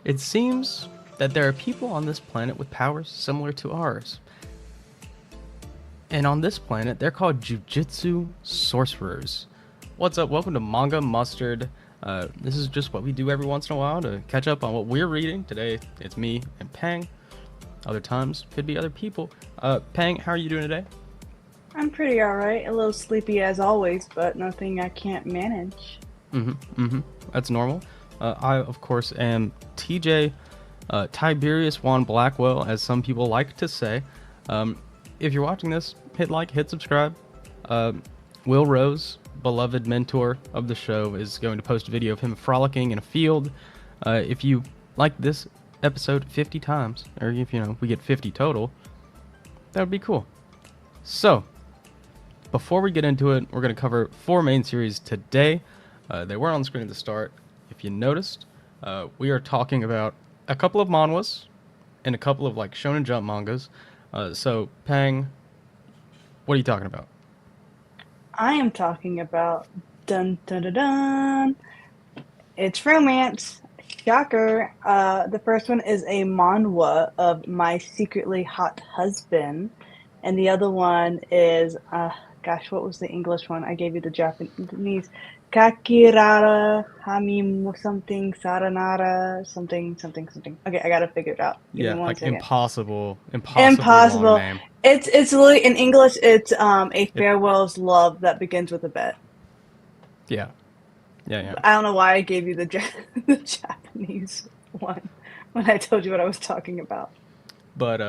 It seems that there are people on this planet with powers similar to ours. And on this planet, they're called Jujitsu Sorcerers. What's up? Welcome to Manga Mustard. This is just what we do every once in a while to catch up on what we're reading. Today, it's me and Pang. Other times, could be other people. Pang, how are you doing today? I'm pretty alright. A little sleepy as always, but nothing I can't manage. That's normal. I, of course, am TJ, Tiberius Juan Blackwell, as some people like to say. If you're watching this, hit like, hit subscribe. Will Rose, beloved mentor of the show, is going to post a video of him frolicking in a field. If you like this episode 50 times, or if we get 50 total, that would be cool. So, before we get into it, we're going to cover 4 main series today. They were on the screen at the start. If you noticed, we are talking about a couple of manhwas and a couple of Shonen Jump mangas. So, Pang, what are you talking about? I am talking about dun dun dun dun. It's romance. Shocker. The first one is a manhwa of My Secretly Hot Husband, and the other one is gosh, what was the English one? I gave you the Japanese. Kakirara Hamim something Saranara something. Okay, I gotta figure it out. Give me Yeah, one like second. impossibly long Impossible. name. It's literally in English. It's a It, farewell's love that begins with a bet. yeah, yeah. I don't know why I gave you the the Japanese one when I told you what I was talking about. But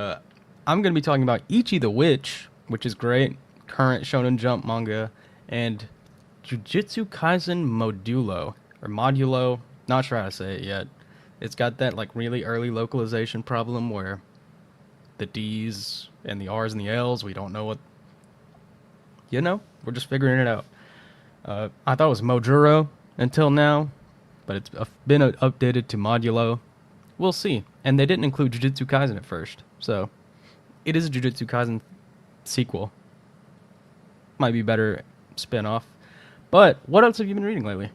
I'm going to be talking about Ichi the Witch, which is great, current Shonen Jump manga, and Jujutsu Kaisen Modulo, not sure how to say it yet. It's got that really early localization problem where the D's and the R's and the L's, we don't know what, we're just figuring it out. I thought it was Mojuro until now, but it's been updated to Modulo. We'll see. And they didn't include Jujutsu Kaisen at first, so it is a Jujutsu Kaisen sequel. Might be better spin-off. But what else have you been reading lately?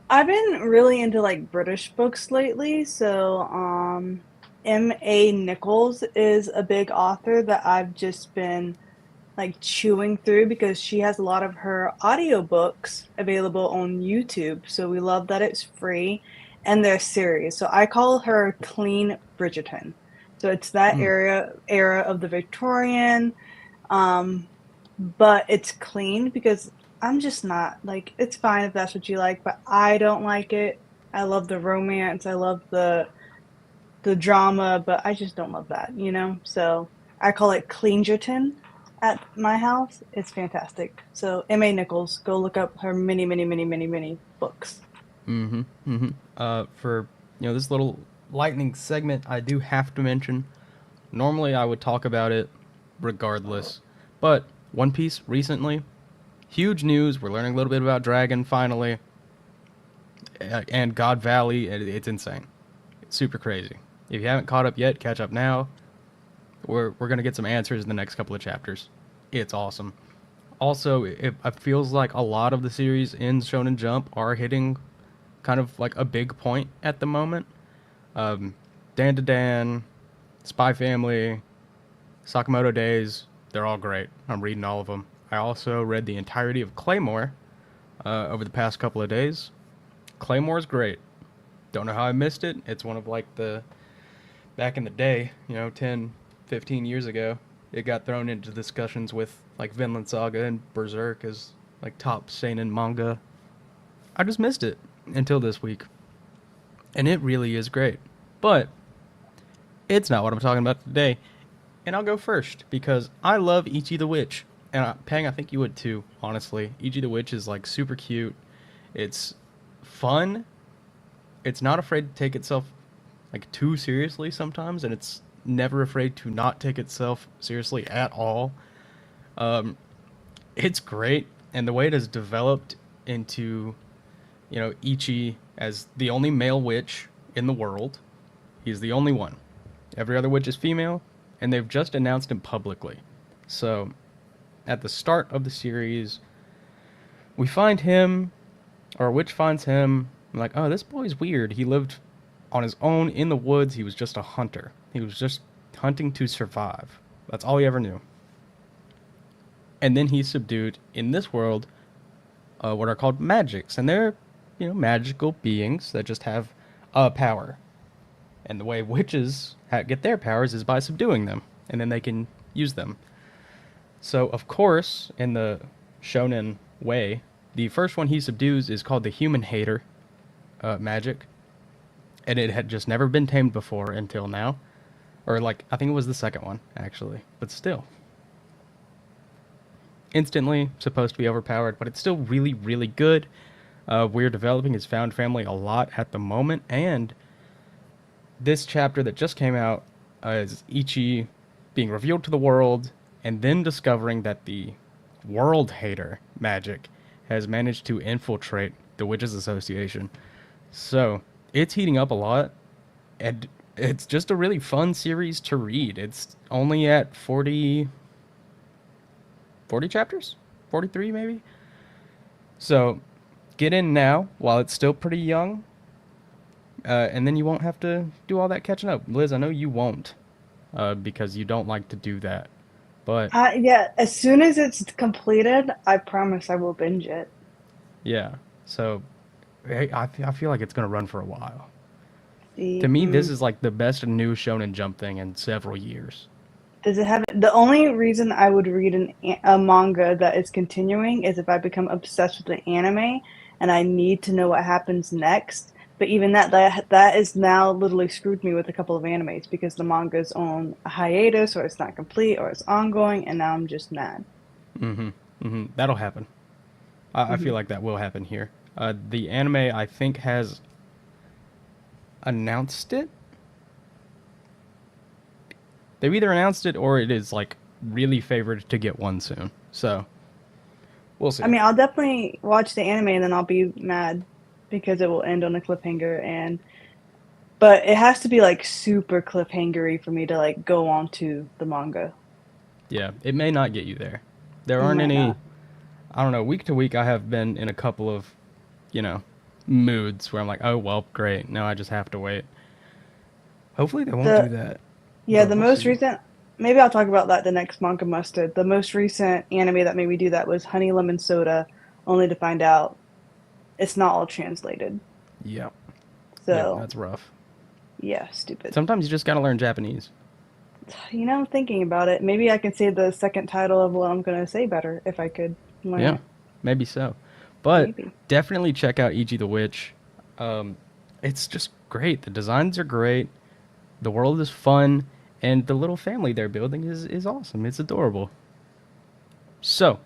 I've been really into British books lately, so M.A. Nichols is a big author that I've just been chewing through because she has a lot of her audiobooks available on YouTube. So we love that it's free and they're series. So I call her Clean Bridgerton. So it's that Hmm. era of the Victorian, but it's clean because I'm just not it's fine if that's what you like, but I don't like it. I love the romance, I love the drama, but I just don't love that. So I call it Cleangerton at my house. It's fantastic. So M.A. Nichols, go look up her many books. For this little lightning segment, I do have to mention. Normally, I would talk about it regardless, but One Piece recently, huge news. We're learning a little bit about Dragon finally, and God Valley. It's insane. It's super crazy. If you haven't caught up yet, catch up now. We're gonna get some answers in the next couple of chapters. It's awesome. Also, it feels like a lot of the series in Shonen Jump are hitting kind of a big point at the moment. Dan to Dan, Spy Family, Sakamoto Days, they're all great. I'm reading all of them. I also read the entirety of Claymore over the past couple of days. Claymore's great. Don't know how I missed it. It's one of the back in the day, 10, 15 years ago, it got thrown into discussions with Vinland Saga and Berserk as top seinen manga. I just missed it until this week. And it really is great. But it's not what I'm talking about today. And I'll go first because I love Ichi the Witch. And Pang, I think you would too, honestly. Ichi the Witch is super cute. It's fun. It's not afraid to take itself too seriously sometimes, and it's never afraid to not take itself seriously at all. It's great, and the way it has developed into, Ichi as the only male witch in the world. He's the only one. Every other witch is female, and they've just announced him publicly. So, at the start of the series, we find him, or a witch finds him, I'm like, oh, this boy's weird. He lived on his own in the woods. He was just a hunter. He was just hunting to survive. That's all he ever knew. And then he subdued in this world what are called magics, and they're magical beings that just have a power. And the way witches get their powers is by subduing them, and then they can use them. So of course, in the shonen way, the first one he subdues is called the human hater magic, and it had just never been tamed before until now, or like I think it was the second one actually, but still instantly supposed to be overpowered, but it's still really, really good. We're developing his found family a lot at the moment, and this chapter that just came out is Ichi being revealed to the world, and then discovering that the world hater magic has managed to infiltrate the Witches Association. So it's heating up a lot, and it's just a really fun series to read. It's only at 40 chapters? 43 maybe? So get in now while it's still pretty young, and then you won't have to do all that catching up. Liz, I know you won't, because you don't like to do that. But Yeah, as soon as it's completed, I promise I will binge it. yeah, so I feel like it's going to run for a while. To See, me, this is like the best new Shonen Jump thing in several years. does it have the only reason I would read a manga that is continuing is if I become obsessed with the anime and I need to know what happens next. But even that is now literally screwed me with a couple of animes because the manga's on a hiatus or it's not complete or it's ongoing, and now I'm just mad. That'll happen. I Hmm. feel like that will happen here. The anime, I think, has announced it. They've either announced it or it is like really favored to get one soon. So we'll I see. mean, I'll definitely watch the anime and then I'll be mad because it will end on a cliffhanger, and but it has to be like super cliffhangery for me to like go on to the manga. Yeah, it may not get you there. There It aren't might any. not. I don't know. Week to week, I have been in a couple of, you know, moods where I'm like, oh well, great. Now I just have to wait. Hopefully they won't do The that, Yeah, but the we'll most see. recent, maybe I'll talk about that the next Manga Mustard. The most recent anime that made me do that was Honey Lemon Soda, only to find out it's not all translated. Yep. Yep. So, That's rough. yeah, stupid. Sometimes you just gotta learn Japanese. I'm thinking about it. Maybe I could say the second title of what I'm going to say better if I could learn Yeah, it. maybe so. But Maybe. definitely check out E.G. the Witch. Um, it's just great. The designs are great. The world is fun, and the little family they're building is awesome. It's adorable. So,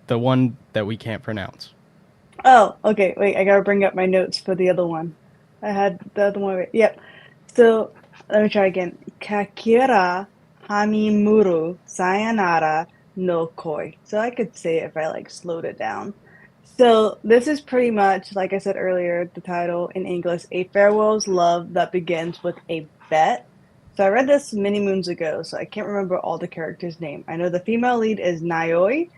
the one that we can't pronounce. Oh, okay. Wait, I gotta bring up my notes for the other one. I had the other one. Yep. So let me try again. Kakira Hamimuru Sayonara no Koi. So I could say it if I like slowed it down. So this is pretty much, like I said earlier, the title in English, A Farewell's Love That Begins with a Bet. So I read this many moons ago, so I can't remember all the characters' name. I know the female lead is Nayoi.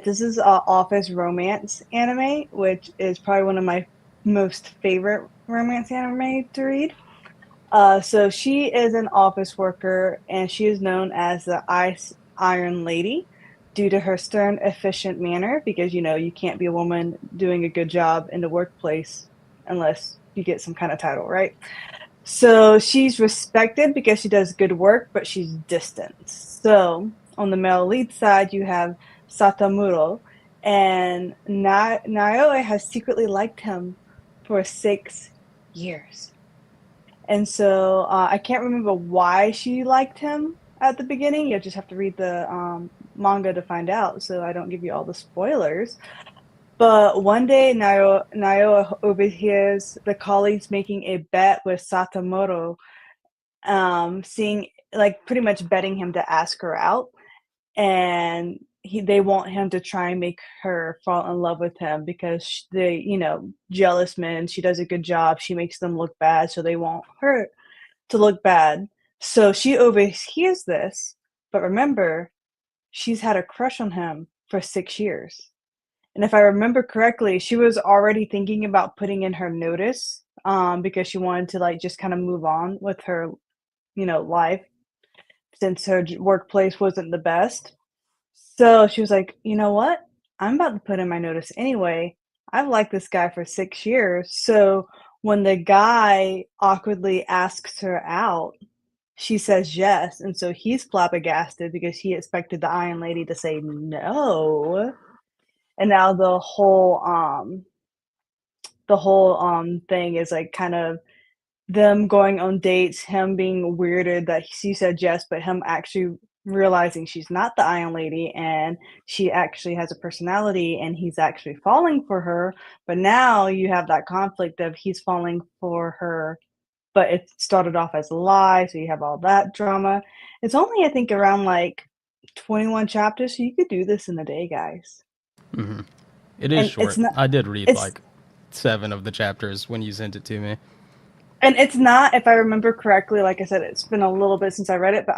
This is a office romance anime, which is probably one of my most favorite romance anime to read. So she is an office worker, and she is known as the Ice Iron Lady due to her stern, efficient manner. Because you can't be a woman doing a good job in the workplace unless you get some kind of title, right? So she's respected because she does good work, but she's distant. So on the male lead side, you have Satamuro, and Naoe has secretly liked him for 6 years. And so I can't remember why she liked him at the beginning. You just have to read the manga to find out, so I don't give you all the spoilers. But one day, Naoa overhears the colleagues making a bet with Satomoto, seeing like pretty much betting him to ask her out, and they want him to try and make her fall in love with him because they, jealous men. She does a good job. She makes them look bad, so they want her to look bad. So she overhears this, but remember, she's had a crush on him for 6 years. And if I remember correctly, she was already thinking about putting in her notice, because she wanted to, like, just kinda move on with her, life since her workplace wasn't the best. So she was like, "You know what? I'm about to put in my notice anyway. I've liked this guy for 6 years." So when the guy awkwardly asks her out, she says yes, and so he's flabbergasted because he expected the Iron Lady to say no. And now the whole thing is, like, kind of them going on dates, him being weirded that she said yes, but him actually realizing she's not the Iron Lady and she actually has a personality and he's actually falling for her. But now you have that conflict of he's falling for her, but it started off as a lie, so you have all that drama. It's only, I think, around like 21 chapters, so you could do this in a day, guys. Hmm. It is And it's short. not I did read it's like 7 of the chapters when you sent it to me. And it's not, if I remember correctly, like I said, it's been a little bit since I read it, but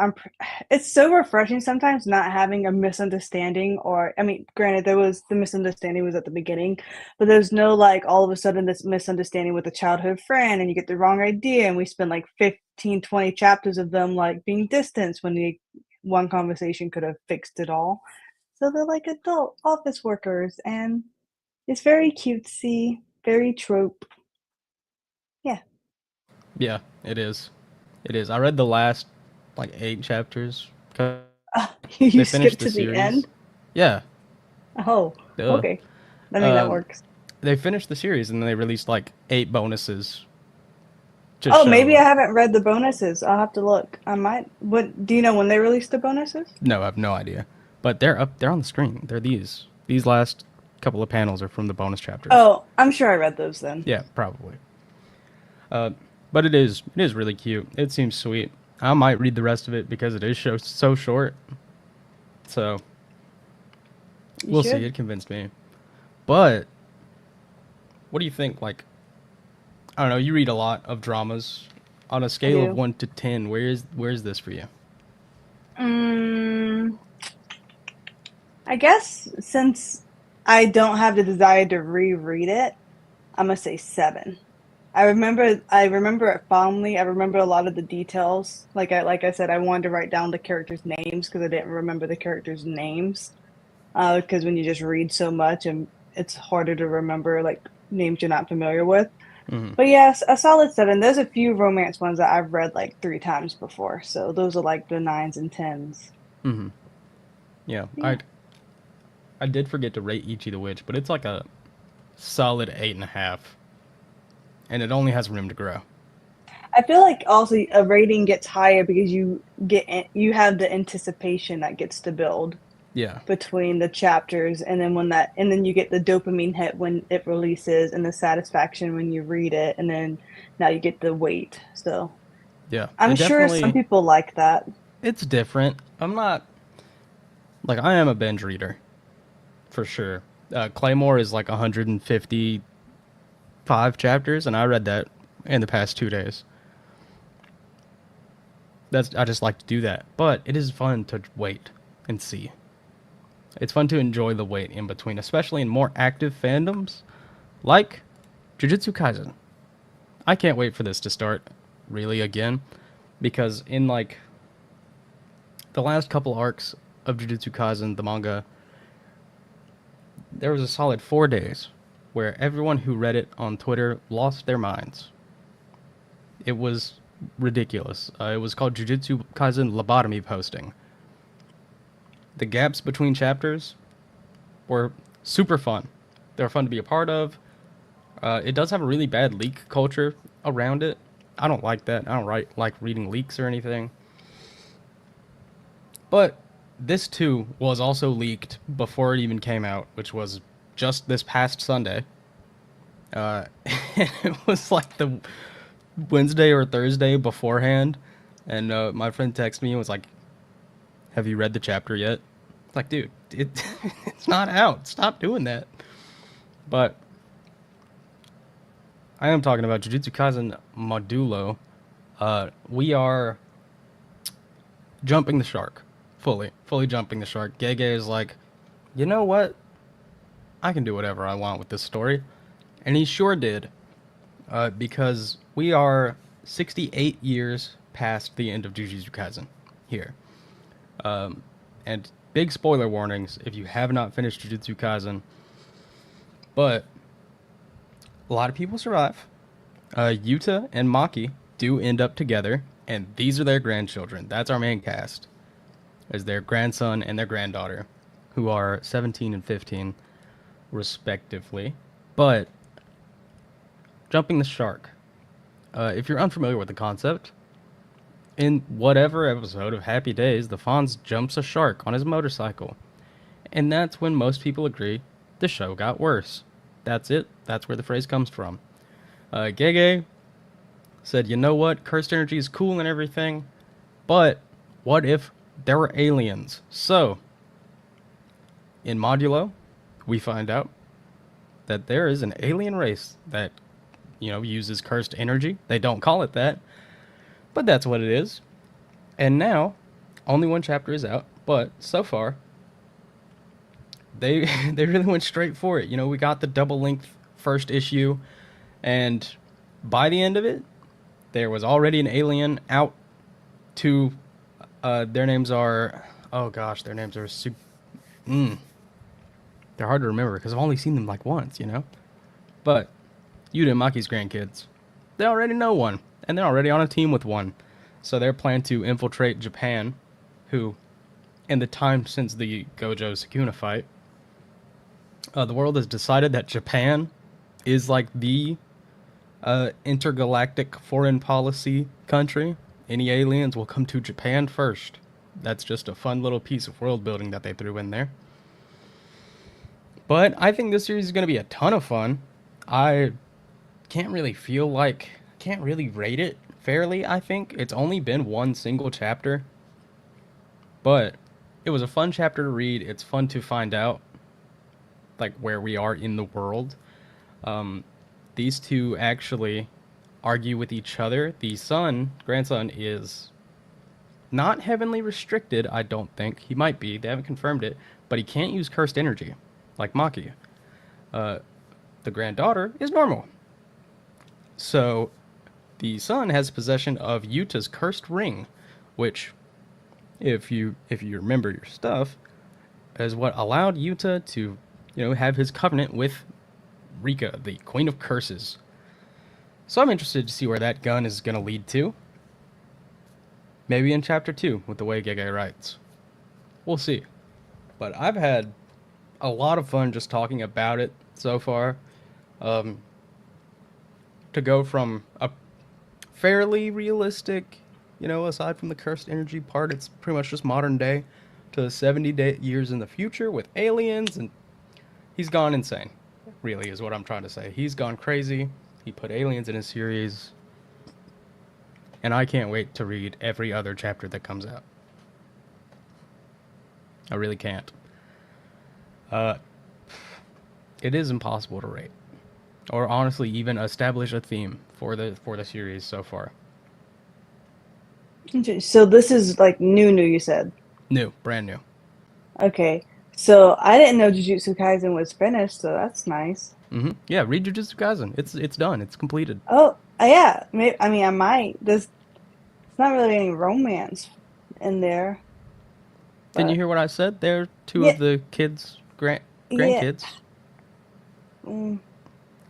it's so refreshing sometimes not having a misunderstanding. Or, I mean, granted, there was the misunderstanding was at the beginning, but there's no like all of a sudden this misunderstanding with a childhood friend and you get the wrong idea. And we spend like 15, 20 chapters of them like being distanced when the one conversation could have fixed it all. So they're like adult office workers, and it's very cutesy, very trope. Yeah. Yeah, it is. It is. I read the last like 8 chapters because they You finished skipped the to the series. end? Yeah, Oh, duh. okay. I mean, that Um, works. they finished the series and then they released like 8 bonuses to Oh, maybe show. I haven't read the bonuses. I'll have to look. I might. What do you know when they released the bonuses? No, I have no idea. But they're up. They're on the screen. They're these. These last couple of panels are from the bonus chapters. Oh, I'm sure I read those then. Yeah, probably. Uh, but it is really cute. It seems sweet. I might read the rest of it because it is so short. So You we'll see. should. It convinced me. But what do you think? Like, I don't know. You read a lot of dramas. On a I scale of do. 1 to 10, where's this for you? Mm, I guess since I don't have the desire to reread it, I'm gonna say 7. I remember it fondly. I remember a lot of the details. Like I said, I wanted to write down the characters' names because I didn't remember the characters' names. Because when you just read so much and it's harder to remember like names you're not familiar with. Hmm. But yes, a solid 7. There's a few romance ones that I've read like 3 times before, so those are like the 9s and 10s. Hmm. Yeah, But yeah, I did forget to rate Ichi the Witch, but it's like a solid 8.5, and it only has room to grow. I feel like also a rating gets higher because you have the anticipation that gets to build Yeah, between the chapters, and then and then you get the dopamine hit when it releases and the satisfaction when you read it, and then now you get the wait. So yeah. I'm It sure some definitely people like that. it's different. I'm not like I am a binge reader for sure. Claymore is like 155 chapters, and I read that in the past 2 days. That's I just like to do that, but it is fun to wait and see. It's fun to enjoy the wait in between, especially in more active fandoms like Jujutsu Kaisen. I can't wait for this to start really again because in like the last couple arcs of Jujutsu Kaisen, the manga, there was a solid 4 days where everyone who read it on Twitter lost their minds. It was ridiculous. It was called Jujutsu Kaisen lobotomy posting. The gaps between chapters were super fun. They were fun to be a part of. It does have a really bad leak culture around it. I don't like that. I don't like reading leaks or anything. But this too was also leaked before it even came out, which was just this past Sunday. It was like the Wednesday or Thursday beforehand, and my friend texted me and was like, "Have you read the chapter yet?" It's like, dude, it's not out. Stop doing that. But I am talking about Jujutsu Kaisen Modulo. We are jumping the shark, fully jumping the shark. Gege is like, you know what? I can do whatever I want with this story. And he sure did. Because we are 68 years past the end of Jujutsu Kaisen here. And big spoiler warnings if you have not finished Jujutsu Kaisen. But a lot of people survive. Yuta and Maki do end up together, and these are their grandchildren. That's our main cast, as their grandson and their granddaughter, who are 17 and 15, respectively. But jumping the shark. If you're unfamiliar with the concept, in whatever episode of Happy Days, the Fonz jumps a shark on his motorcycle. And that's when most people agree the show got worse. That's it. That's where the phrase comes from. Gege said, you know what? Cursed energy is cool and everything, but what if there were aliens? So, in Modulo, we find out that there is an alien race that, uses cursed energy. They don't call it that, but that's what it is. And now, only one chapter is out, but so far, they they really went straight for it. We got the double length first issue, and by the end of it, there was already an alien out to. Their names are. Oh gosh, their names are. They're hard to remember because I've only seen them like once, But Yuta and Maki's grandkids, they already know one, and they're already on a team with one. So they're planning to infiltrate Japan, who, in the time since the Gojo Sukuna fight, the world has decided that Japan is like the intergalactic foreign policy country. Any aliens will come to Japan first. That's just a fun little piece of world building that they threw in there. But I think this series is going to be a ton of fun. I can't really rate it fairly, I think. It's only been one single chapter. But it was a fun chapter to read. It's fun to find out, like, where we are in the world. These two actually argue with each other. The grandson, is not heavenly restricted, I don't think. He might be. They haven't confirmed it. But he can't use cursed energy, like Maki. The granddaughter is normal. So the son has possession of Yuta's cursed ring, which, if you remember your stuff, is what allowed Yuta to, have his covenant with Rika, the Queen of Curses. So I'm interested to see where that gun is going to lead to. Maybe in chapter 2, with the way Gege writes. We'll see. But I've had a lot of fun just talking about it so far. To go from a fairly realistic, aside from the cursed energy part, it's pretty much just modern day, to 70 years in the future with aliens, and he's gone insane, really, is what I'm trying to say. He's gone crazy. He put aliens in his series, and I can't wait to read every other chapter that comes out. I really can't. It is impossible to rate, or honestly even establish a theme for the series so far. So this is like new, you said? New, brand new. Okay. So I didn't know Jujutsu Kaisen was finished, so that's nice. Yeah, read Jujutsu Kaisen. It's done. It's completed. Oh, yeah. I mean, I might. It's not really any romance in there. Didn't you hear what I said? They're two of the kids' grandkids. Yeah.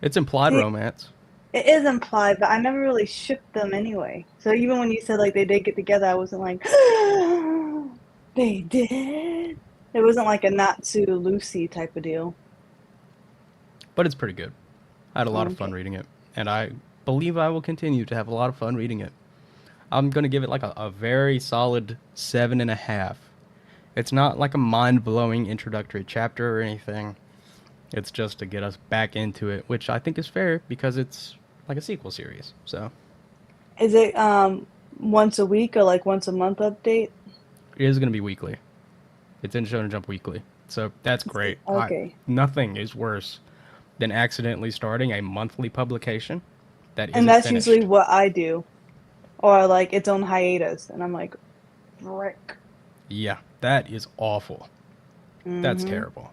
It's implied romance. It is implied, but I never really shipped them anyway. So even when you said like they did get together, I wasn't like, they did. It wasn't like a Natsu Lucy type of deal. But it's pretty good. I had a lot of fun reading it, and I believe I will continue to have a lot of fun reading it. I'm going to give it like a very solid 7.5. It's not like a mind-blowing introductory chapter or anything. It's just to get us back into it, which I think is fair because it's like a sequel series. So, is it once a week or like once a month update? It is going to be weekly. It's in Shonen Jump Weekly, so that's great. Okay. Nothing is worse than accidentally starting a monthly publication that isn't and that's finished. Usually what I do, or like it's on hiatus, and I'm like, frick. Yeah, that is awful. That's terrible.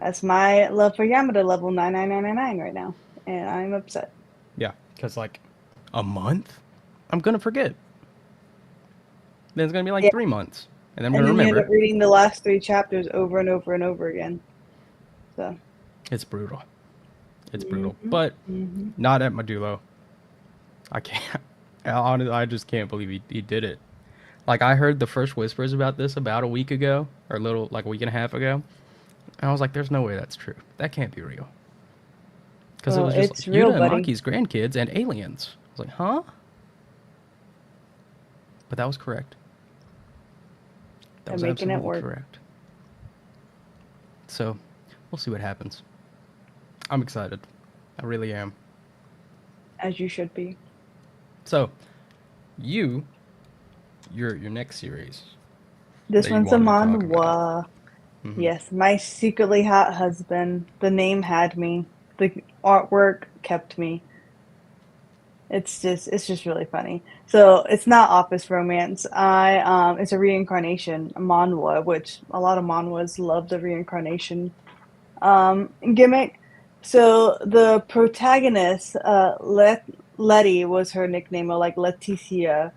That's my love for Yamada level 99999 right now, and I'm upset. Yeah, because like a month, I'm gonna forget. Then it's gonna be like Yeah, 3 months, and I'm and gonna then you end remember. up reading the last three chapters over and over and over again. So, It's brutal. It's brutal, hmm but hmm not at Medulo. I can't. Honestly, I just can't believe he did it. Like I heard the first whispers about this about a week ago, or a little like a week and a half ago, and I was like, "There's no way that's true. That can't be real." Because it well, was just it's like real, Yuta and buddy. Maki's grandkids and aliens. I was like, "Huh?" But that was correct. That They're was making it absolutely work, correct. So, we'll see what happens. I'm excited. I really am. as you should be. So, you, your next series This that you one's a wanted to talk about. manhwa. Hmm. Yes, my secretly hot husband. The name had me. The artwork kept me. It's just really funny. So it's not office romance. It's a reincarnation manhwa, which a lot of manhwas love the reincarnation gimmick. So the protagonist, Letty was her nickname, or like Leticia.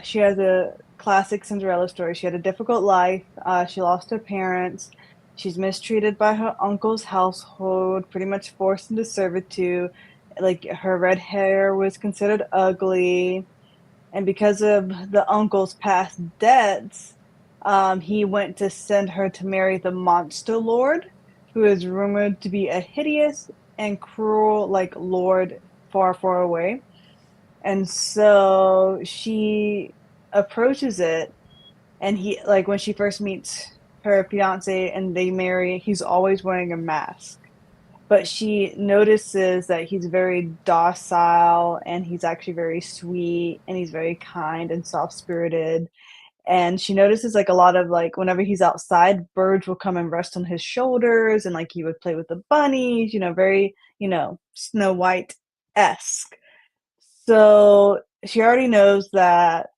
She has a classic Cinderella story. She had a difficult life. She lost her parents. She's mistreated by her uncle's household, pretty much forced into servitude. Like her red hair was considered ugly, and because of the uncle's past debts, he went to send her to marry the monster lord, who is rumored to be a hideous and cruel like lord far, far away. And so she approaches it, and he like when she first meets her fiance and they marry, he's always wearing a mask. But she notices that he's very docile and he's actually very sweet and he's very kind and soft spirited. And she notices like a lot of like whenever he's outside, birds will come and rest on his shoulders, and like he would play with the bunnies, very, Snow White esque. So she already knows that,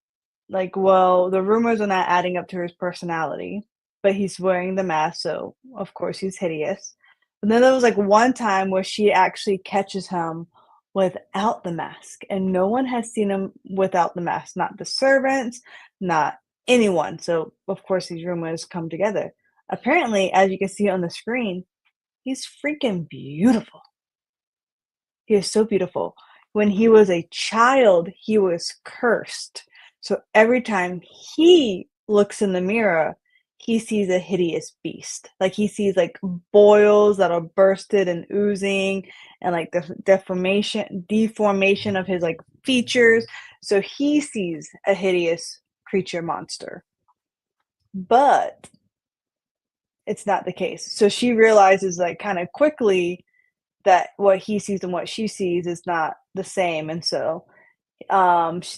like, well, the rumors are not adding up to his personality, but he's wearing the mask, so of course he's hideous. But then there was like one time where she actually catches him without the mask, and no one has seen him without the mask, not the servants, not anyone. So of course these rumors come together. Apparently, as you can see on the screen, he's freaking beautiful. He is so beautiful. When he was a child, he was cursed. So every time he looks in the mirror, he sees a hideous beast. Like he sees like boils that are bursted and oozing, and like the deformation of his like features. So he sees a hideous creature monster. But it's not the case. So she realizes like kind of quickly that what he sees and what she sees is not the same. And so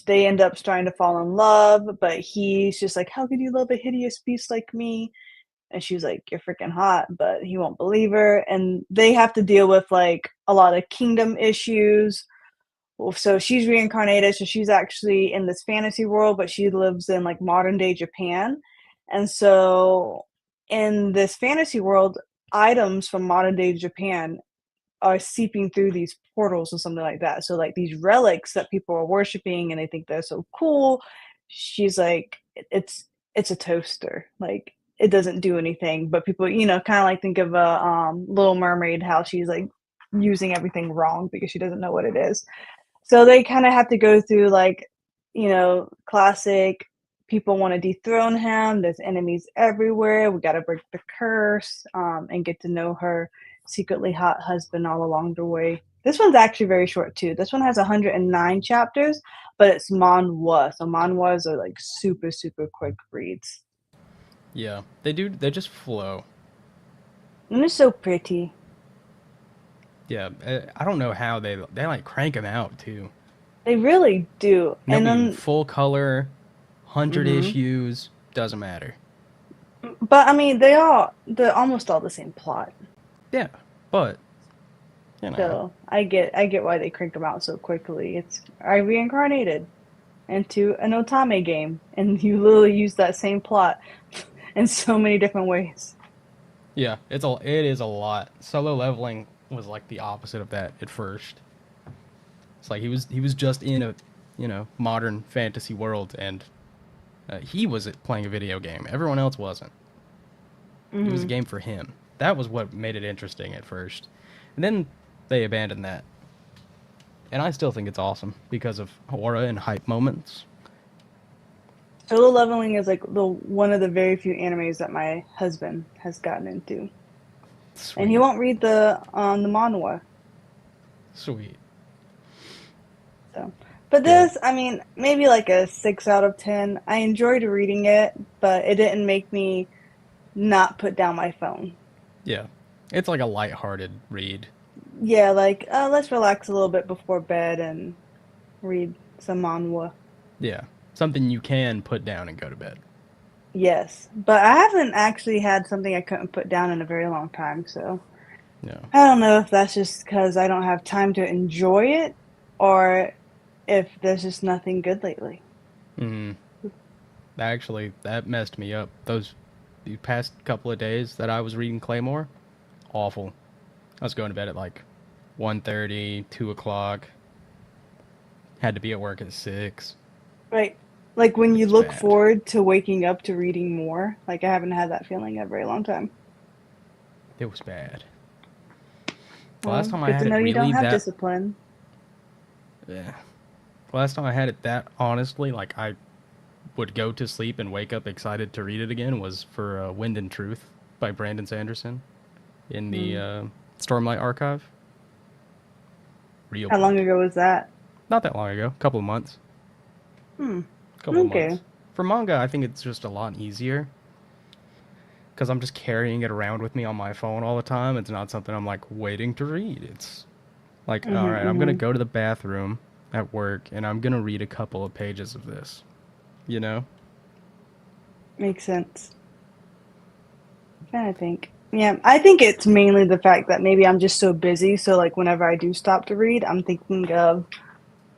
they end up starting to fall in love, but he's just like, how could you love a hideous beast like me? And she's like, you're freaking hot, but he won't believe her. And they have to deal with like a lot of kingdom issues. Well, so she's reincarnated, so she's actually in this fantasy world, but she lives in like modern day Japan. And so in this fantasy world, items from modern day Japan are seeping through these portals or something like that. So like these relics that people are worshiping and they think they're so cool. She's like, it's a toaster. Like it doesn't do anything, but people, kind of like think of a Little Mermaid, how she's like using everything wrong because she doesn't know what it is. So they kind of have to go through like, classic people want to dethrone him. There's enemies everywhere. We got to break the curse and get to know her secretly hot husband all along the way. This one's actually very short too. This one has 109 chapters, but it's manhwa. So manhwas are like super, super quick reads. Yeah, they do. They just flow. And it's so pretty. Yeah, I don't know how they like crank them out too. They really do. And they'll And be then, full color, 100 mhm. issues. Doesn't matter. But I mean, they're almost all the same plot. Yeah, but you know, So I get why they cranked them out so quickly. It's I reincarnated into an Otame game, and you literally use that same plot in so many different ways. Yeah, it is a lot. Solo leveling was like the opposite of that at first. It's like he was just in a, modern fantasy world, and he was playing a video game. Everyone else wasn't. It was a Hmm. game for him. That was what made it interesting at first, and then they abandoned that. And I still think it's awesome because of aura and hype moments. Solo leveling is like the one of the very few animes that my husband has gotten into, and he Sweet, won't read the manhwa. sweet, So, but good. this, I mean, maybe like a 6 out of 10. I enjoyed reading it, but it didn't make me not put down my phone. Yeah, it's like a light-hearted read. Yeah, like let's relax a little bit before bed and read some manhwa. Yeah, something you can put down and go to bed. Yes, but I haven't actually had something I couldn't put down in a very long time, so Yeah. I don't know if that's just because I don't have time to enjoy it or if there's just nothing good lately. Mm. Actually, that messed me up. The past couple of days that I was reading Claymore, awful. I was going to bed at like 1:30, 2 o'clock. Had to be at work at 6. Right. Like when It you was look bad. forward to waking up to reading more, like I haven't had that feeling in a very long time. It was bad. The last Well, time I good to had know it you don't really have that, discipline. yeah. Last time I had it that honestly, like I would go to sleep and wake up excited to read it again was for Wind and Truth by Brandon Sanderson in the Hmm. Stormlight Archive. Real How long good. ago was that? Not that long ago, a couple of months. Hmm. Couple of Okay. months. For manga, I think it's just a lot easier because I'm just carrying it around with me on my phone all the time. It's not something I'm like waiting to read. It's like, all Mm-hmm, right, I'm gonna mm-hmm. go to the bathroom at work and I'm gonna read a couple of pages of this. You know? Makes sense. Trying to think. Yeah, I think it's mainly the fact that maybe I'm just so busy. So like whenever I do stop to read, I'm thinking of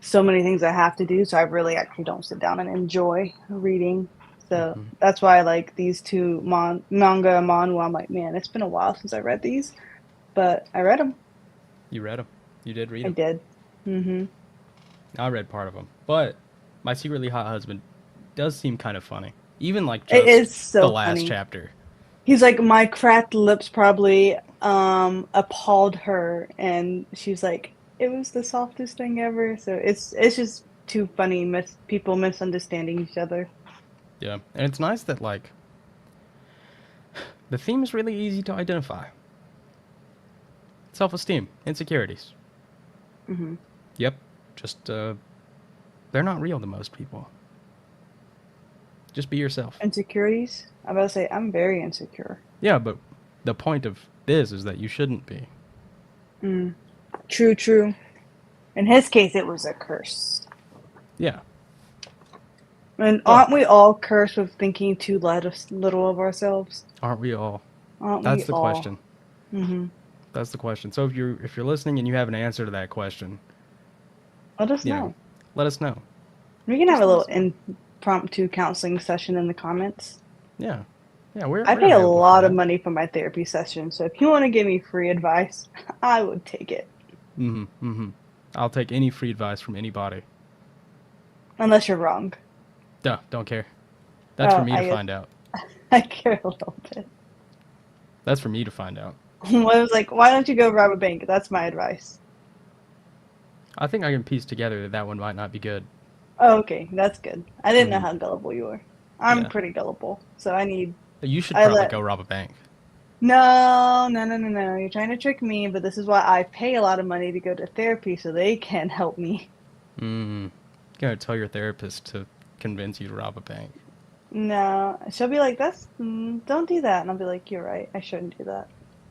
so many things I have to do. So I really actually don't sit down and enjoy reading. So Hmm. that's why I like these two manga and manhwa. I'm like, man, it's been a while since I read these, but I read them. You read them. You did read I them. did. Hmm. I read part of them, but my secretly hot husband does seem kind of funny. Even like It just is the so last funny. chapter. He's like, my cracked lips probably appalled her, and she's like, it was the softest thing ever. So it's just too funny, people misunderstanding each other. Yeah, and it's nice that like the theme is really easy to identify. Self-esteem, insecurities. Hmm. Yep, just they're not real to most people. Just be yourself. Insecurities. I'm about to say I'm very insecure. Yeah, but the point of this is that you shouldn't be. Mm. True, true. In his case, it was a curse. Yeah, And but aren't we all cursed with thinking too little of ourselves? aren't we all? Aren't we That's the all? question. Hmm. That's the question. So if you're listening and you have an answer to that question, Let us you know, know. let us know. We can have Just a let little us know. impromptu counseling session in the comments. Yeah, yeah, we're I we're pay a available for lot of that. money for my therapy session, so if you want to give me free advice, I would take it. Mm-hmm. Mm-hmm. I'll take any free advice from anybody. Unless you're wrong. Duh, don't care. That's for Oh, me to I guess find out. I care a little bit. That's for me to find out. I was like, why don't you go rob a bank? That's my advice. I think I can piece together that that one might not be good. Oh, okay, that's good. I didn't know Mm-hmm. how gullible you were. I'm Yeah. pretty gullible, so I need. You should I probably let. go rob a bank. No, no, no, no, no. You're trying to trick me, but this is why I pay a lot of money to go to therapy so they can help me. Mm. You gotta tell your therapist to convince you to rob a bank. No, she'll be like, "That's don't do that," and I'll be like, "You're right. I shouldn't do that."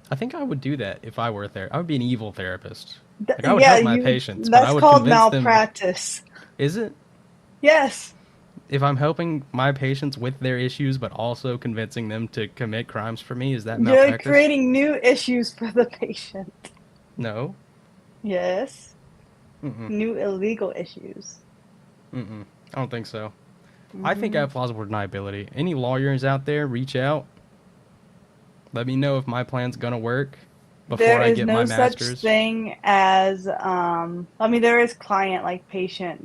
I think I would do that if I were a therapist. I would be an evil therapist. Like I would Yeah, help my you. patients, but I That's would called convince them. malpractice. Is it? Yes, If I'm helping my patients with their issues, but also convincing them to commit crimes for me, is that you're malpractice? creating new issues for the patient. No. Yes, Mm-mm. new illegal issues. Mm-mm. I don't think so. I think I Hmm. have plausible deniability. Any lawyers out there, reach out. Let me know if my plan's gonna work before There I is get my no such master's. thing as I mean there is client like patient,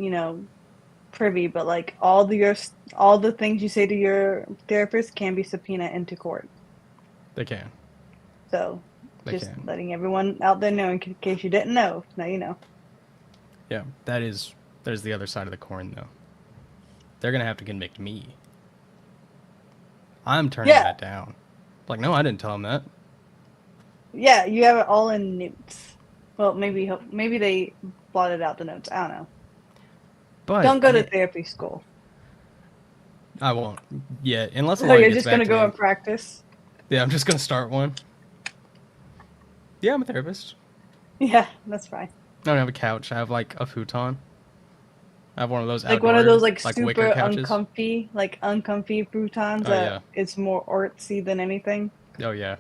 privy, but like all the things you say to your therapist can be subpoenaed into court. They can. So They just can. letting everyone out there know in case you didn't know. Now you know. Yeah, there's the other side of the coin though. They're gonna have to convict me. I'm turning Yeah, that down. Like, no, I didn't tell him that. yeah, you have it all in notes. Well, maybe they blotted out the notes. I don't know. But Don't go to therapy school. I won't yet, unless a So lawyer you're gets just back gonna to go me. and practice. Yeah, I'm just gonna start one. Yeah, I'm a therapist. Yeah, that's fine. I don't have a couch. I have like a futon. I have one of those Like one of those outdoor, like like wicker super couches. uncomfy futons Oh that yeah. it's more artsy than anything. Oh yeah.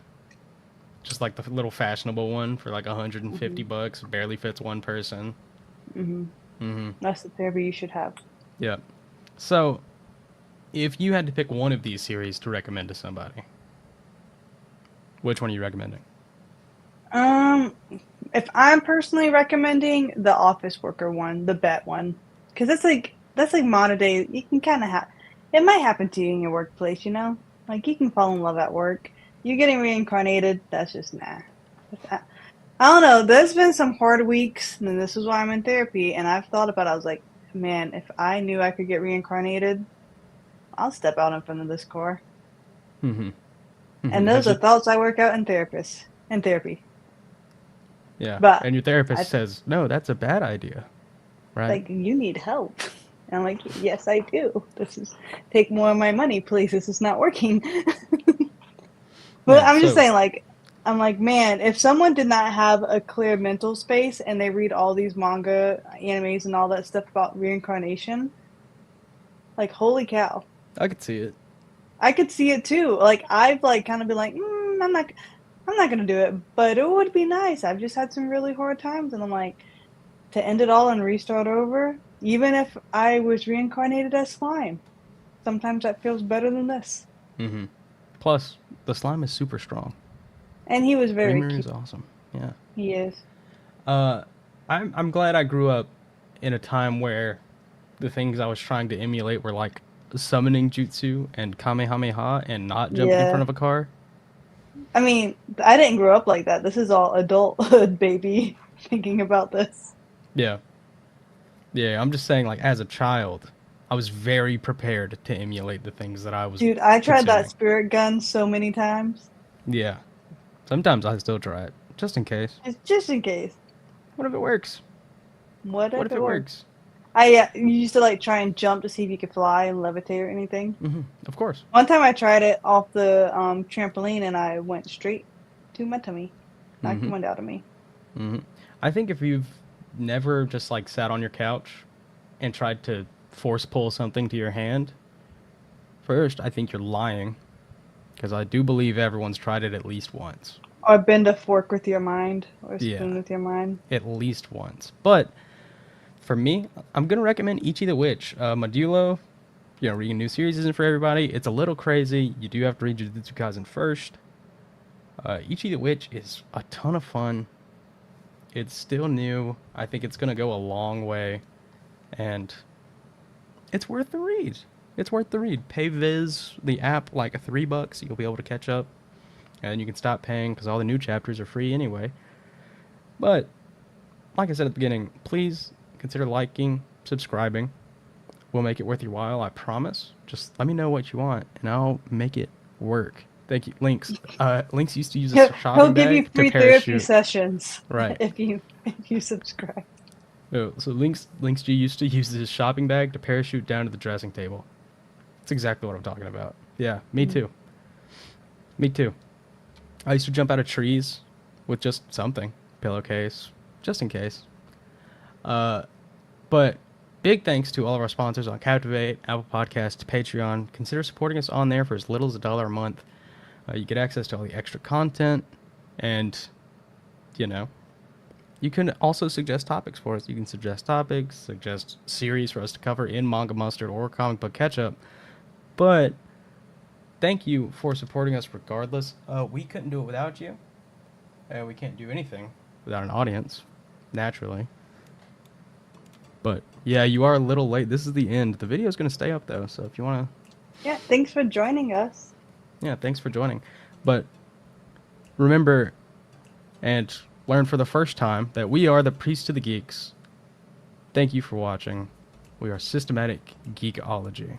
Just like the little fashionable one for like 150 Hmm. bucks. Barely fits one person. Hmm. Mm-hmm. That's the therapy you should have. Yeah. So, if you had to pick one of these series to recommend to somebody, which one are you recommending? Um, if I'm personally recommending the office worker one, the bet one, because that's like modern day. You can kind of have it might happen to you in your workplace, like you can fall in love at work. You getting reincarnated, that's just nah. I don't know. There's been some hard weeks, and this is why I'm in therapy. And I've thought about it. I was like, man, if I knew I could get reincarnated, I'll step out in front of this car. Mm-hmm. Mm-hmm. And Has those are you? thoughts I work out in therapy. Yeah. But And your therapist I says, no, that's a bad idea, right? like, you need help. And I'm like, yes, I do. This is take more of my money, please. This is not working. But Yeah. I'm just So, saying, like, I'm like, man, if someone did not have a clear mental space and they read all these manga, animes, and all that stuff about reincarnation, like, holy cow. I could see it. I could see it too. Like I've like kind of been like, I'm not gonna do it, but it would be nice. I've just had some really hard times, and I'm like, to end it all and restart over, even if I was reincarnated as slime, sometimes that feels better than this. Mm-hmm. Plus, the slime is super strong. And he was very Reamer is cute. awesome. Yeah. He is. Uh, I'm glad I grew up in a time where the things I was trying to emulate were like summoning jutsu and kamehameha and not jumping in front Yeah. of a car. I mean, I didn't grow up like that. This is all adulthood, baby. Thinking about this, Yeah. Yeah, I'm just saying like as a child, I was very prepared to emulate the things that I was dude. I tried that consuming. spirit gun so many times, Yeah. Sometimes I still try it just in case. just in case. What if it works? What What if if it it works? works? I used to like try and jump to see if you could fly and levitate or anything. Of course. One time I tried it off the trampoline and I went straight to my tummy, knocked the Mhm. wind out of me. Mhm. I think if you've never just like sat on your couch and tried to force pull something to your hand, first, I think you're lying because I do believe everyone's tried it at least once. Or bend a fork with your mind or a Yeah, spoon with your mind. at least once. But for me, I'm gonna recommend Ichi the Witch. Modulo, reading new series isn't for everybody. It's a little crazy. You do have to read Jujutsu Kaisen first. Ichi the Witch is a ton of fun. It's still new. I think it's gonna go a long way, and it's worth the read. It's worth the read. Pay Viz the app like $3. You'll be able to catch up, and then you can stop paying because all the new chapters are free anyway. But like I said at the beginning, please consider liking, subscribing. We'll make it worth your while, I promise. Just let me know what you want, and I'll make it work. Thank you. Links. Links used to use a He'll shopping give you bag to free therapy parachute. sessions Right. if you subscribe. Oh, so Links G used to use his shopping bag to parachute down to the dressing table. That's exactly what I'm talking about. Yeah, me Mm. too. Me too. I used to jump out of trees with just something, pillowcase, just in case. Uh, but big thanks to all of our sponsors on Captivate, Apple Podcasts, Patreon. Consider supporting us on there for as little as $1 a month. You get access to all the extra content, and you know, you can also suggest topics for us. You can suggest topics, suggest series for us to cover in Manga Mustard or Comic Book Ketchup. But thank you for supporting us regardless. We couldn't do it without you. We can't do anything without an audience, naturally. But yeah, you are a little late. This is the end. The video is going to stay up though, so if you want to, Yeah, thanks for joining us. yeah, thanks for joining. But remember and learn for the first time that we are the Priest of the Geeks. Thank you for watching. We are Systematic Geekology.